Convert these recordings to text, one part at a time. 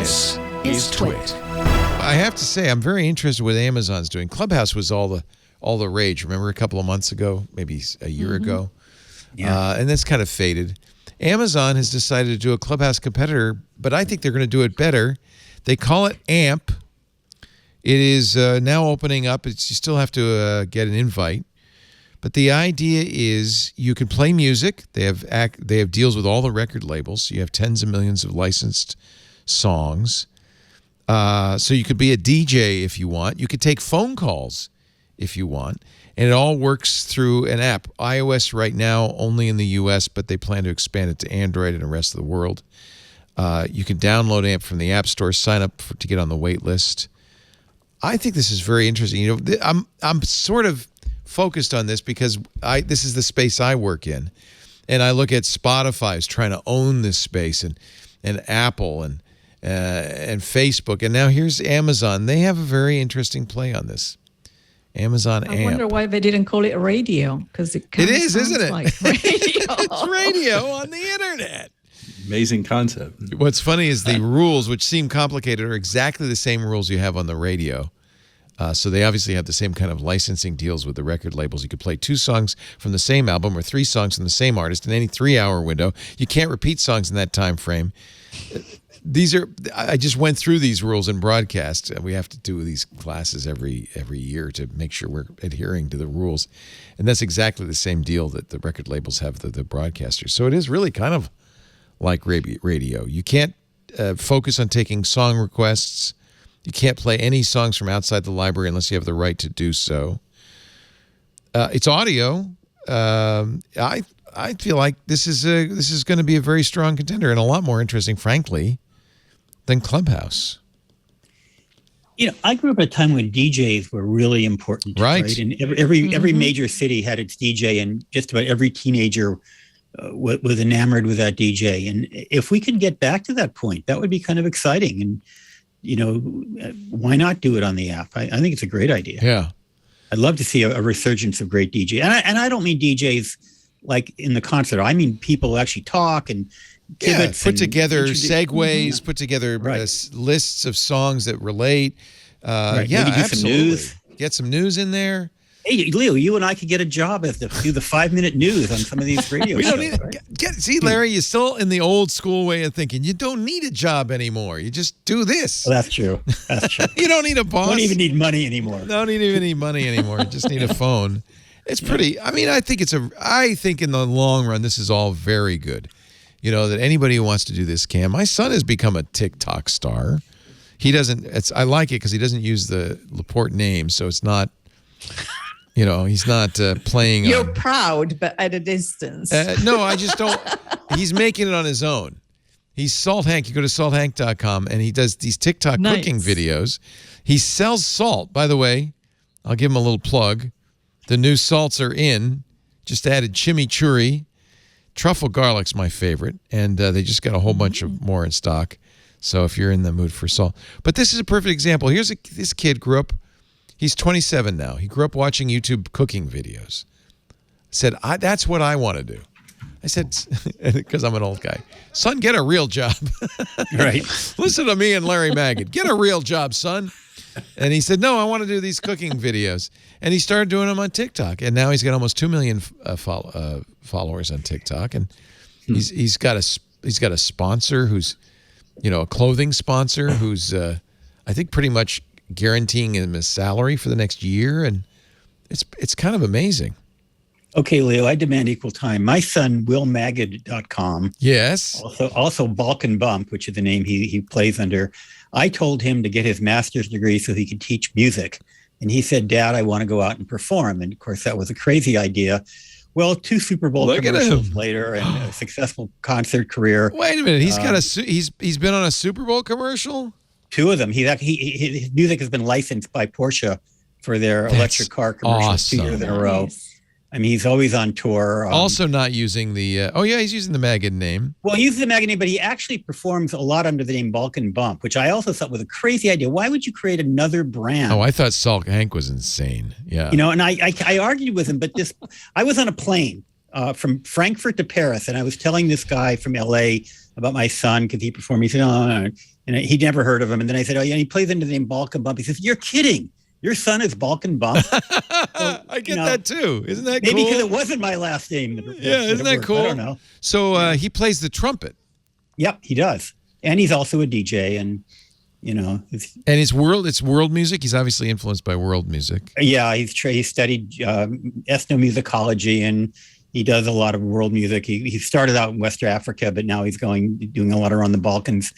This is TWiT. I have to say, I'm very interested in what Amazon's doing. Clubhouse was all the rage. Remember a couple of months ago, maybe a year ago? Yeah. And that's kind of faded. Amazon has decided to do a Clubhouse competitor, but I think they're going to do it better. They call it AMP. It is now opening up. You still have to get an invite. But the idea is you can play music. They have deals with all the record labels. You have tens of millions of licensed songs. So you could be a DJ if you want. You could take phone calls if you want. And it all works through an app. iOS right now only in the U.S., but they plan to expand it to Android and the rest of the world. You can download AMP from the App Store, sign up to get on the wait list. I think this is very interesting. You know, I'm sort of focused on this because this is the space I work in, and I look at Spotify as trying to own this space, and Apple and Facebook, and now here's Amazon. They have a very interesting play on this. Amazon AMP. I wonder why they didn't call it radio, because it is, isn't it? Like radio. It's radio on the internet. Amazing concept. What's funny is the rules, which seem complicated, are exactly the same rules you have on the radio. So they obviously have the same kind of licensing deals with the record labels. You could play 2 songs from the same album or 3 songs from the same artist in any 3-hour window. You can't repeat songs in that time frame. I just went through these rules in broadcast. We have to do these classes every year to make sure we're adhering to the rules. And that's exactly the same deal that the record labels have the broadcasters. So it is really kind of like radio. You can't focus on taking song requests. You can't play any songs from outside the library unless you have the right to do so. It's audio. I feel like this is going to be a very strong contender and a lot more interesting, frankly, than Clubhouse. You know, I grew up at a time when DJs were really important, right? And every major city had its DJ, and just about every teenager was enamored with that DJ. And if we could get back to that point, that would be kind of exciting. And you know, why not do it on the app? I think it's a great idea. Yeah, I'd love to see a resurgence of great DJ, and I don't mean DJs like in the concert. I mean people who actually talk and put together segues, put together lists of songs that relate. Yeah, maybe do absolutely. some news. Get some news in there. Hey, Leo, you and I could get a job as do the 5-minute news on some of these radio shows. Don't need see, Larry, you're still in the old school way of thinking. You don't need a job anymore. You just do this. Well, that's true. That's true. You don't need a boss. Don't even need money anymore. Don't even need money anymore. You just need a phone. It's pretty. I mean, I think in the long run, this is all very good. You know, that anybody who wants to do this can. My son has become a TikTok star. He doesn't. I like it because he doesn't use the Laporte name, so it's not. You know, he's not playing. You're proud, but at a distance. No, I just don't. He's making it on his own. He's Salt Hank. You go to salthank.com, and he does these TikTok cooking videos. He sells salt. By the way, I'll give him a little plug. The new salts are in. Just added chimichurri. Truffle garlic's my favorite, and they just got a whole bunch of more in stock. So if you're in the mood for salt. But this is a perfect example. This kid grew up. He's 27 now. He grew up watching YouTube cooking videos. Said, that's what I want to do. I said, because I'm an old guy, son, get a real job. Right. Listen to me and Larry Magid. Get a real job, son. And he said, no, I want to do these cooking videos. And he started doing them on TikTok. And now he's got almost 2 million followers on TikTok. And he's got a sponsor who's, you know, a clothing sponsor who's, I think, pretty much guaranteeing him a salary for the next year, and it's kind of amazing. Okay, Leo, I demand equal time. My son, willmagid.com. Yes. Also Balkan Bump, which is the name he plays under. I told him to get his master's degree so he could teach music. And he said, Dad, I want to go out and perform. And of course, that was a crazy idea. Well, 2 Super Bowl commercials later and a successful concert career. Wait a minute. He's been on a Super Bowl commercial? 2 of them. His music has been licensed by Porsche for their electric car commercials awesome. 2 years in a row. I mean, he's always on tour. Also not using the, he's using the Magid name. Well, he uses the Magid name, but he actually performs a lot under the name Balkan Bump, which I also thought was a crazy idea. Why would you create another brand? Oh, I thought Salt Hank was insane. Yeah. You know, and I argued with him, but I was on a plane from Frankfurt to Paris. And I was telling this guy from LA about my son because he performed. He said, "Oh," and he'd never heard of him. And then I said, "Oh, yeah." And he plays into the name Balkan Bump. He says, "You're kidding. Your son is Balkan Bump." So, I get that too. Isn't that maybe cool? because it wasn't my last name. Isn't that cool? I don't know. So he plays the trumpet. Yep, he does. And he's also a DJ. And, and it's world music. He's obviously influenced by world music. Yeah, he studied ethnomusicology, and he does a lot of world music. He started out in West Africa, but now he's doing a lot around the Balkans.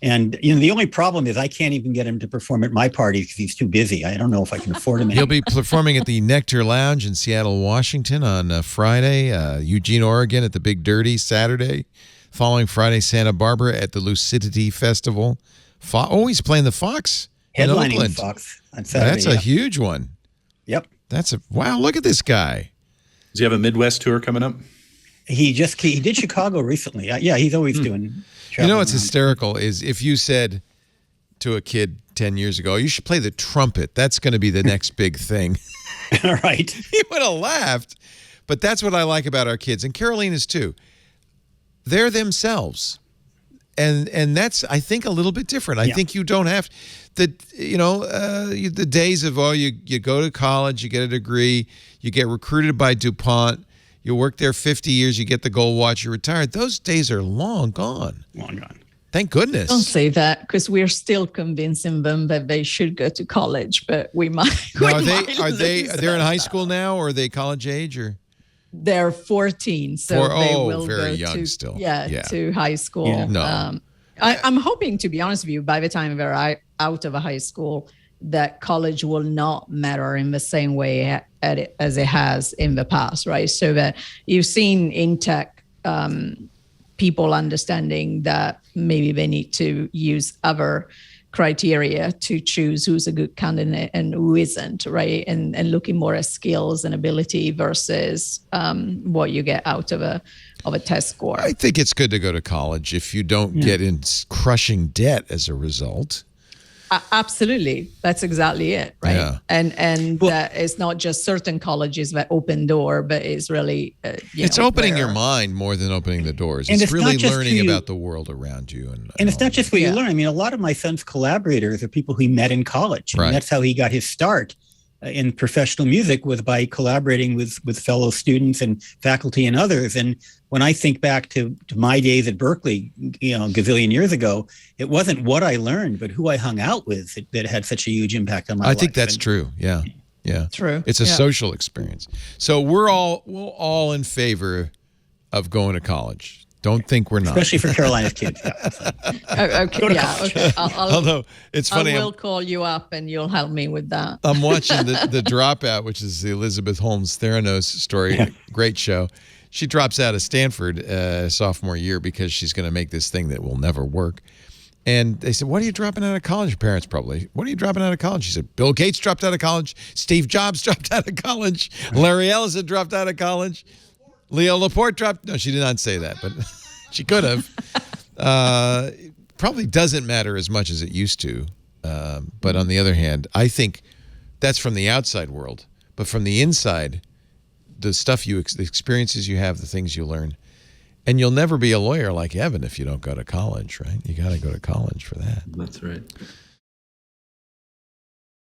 And the only problem is I can't even get him to perform at my parties because he's too busy. I don't know if I can afford him. He'll be performing at the Nectar Lounge in Seattle, Washington on Friday. Eugene, Oregon at the Big Dirty Saturday. Following Friday, Santa Barbara at the Lucidity Festival. He's playing the Fox in Headlining Oakland. Fox on Saturday. That's a huge one. Yep. Wow, look at this guy. Does he have a Midwest tour coming up? He did Chicago recently. Yeah, he's always doing. What's hysterical is if you said to a kid 10 years ago, you should play the trumpet. That's going to be the next big thing. Right. He would have laughed. But that's what I like about our kids. And Carolina's too. They're themselves. And that's, I think, a little bit different. I think you don't have the days of, you go to college, you get a degree, you get recruited by DuPont, you work there 50 years, you get the gold watch, you're retired. Those days are long gone. Long gone. Thank goodness. Don't say that, because we're still convincing them that they should go to college, but we might. Now, they're in high school now, or are they college age, or? They're 14, so they will very go young to, still. to high school. Yeah. No. I'm hoping, to be honest with you, by the time they're out of a high school, that college will not matter in the same way as it has in the past, right? So that you've seen in tech people understanding that maybe they need to use other criteria to choose who's a good candidate and who isn't, right? And looking more at skills and ability versus what you get out of a test score. I think it's good to go to college if you don't get in crushing debt as a result. Absolutely. That's exactly it, right? Yeah. And that it's not just certain colleges that open door, but it's really it's opening your mind more than opening the doors. And it's really not learning about the world around you. And it's not just what you learn. I mean, a lot of my son's collaborators are people he met in college. Right. And that's how he got his start in professional music, was by collaborating with fellow students and faculty and others. And when I think back to my days at Berkeley, a gazillion years ago, it wasn't what I learned, but who I hung out with that had such a huge impact on my life. I think that's true. Yeah. Yeah. True. It's a social experience. So we're all in favor of going to college. Don't think we're not. Especially for Carolina's kids. Okay. Although it's funny. I will call you up and you'll help me with that. I'm watching the Dropout, which is the Elizabeth Holmes Theranos story. Yeah. Great show. She drops out of Stanford sophomore year because she's going to make this thing that will never work. And they said, "What are you dropping out of college?" Her parents probably. "What are you dropping out of college?" She said, "Bill Gates dropped out of college. Steve Jobs dropped out of college. Larry Ellison dropped out of college. Leo Laporte dropped." No, she did not say that, but she could have. Probably doesn't matter as much as it used to. But on the other hand, I think that's from the outside world. But from the inside, the stuff the experiences you have, the things you learn. And you'll never be a lawyer like Evan if you don't go to college, right? You got to go to college for that. That's right.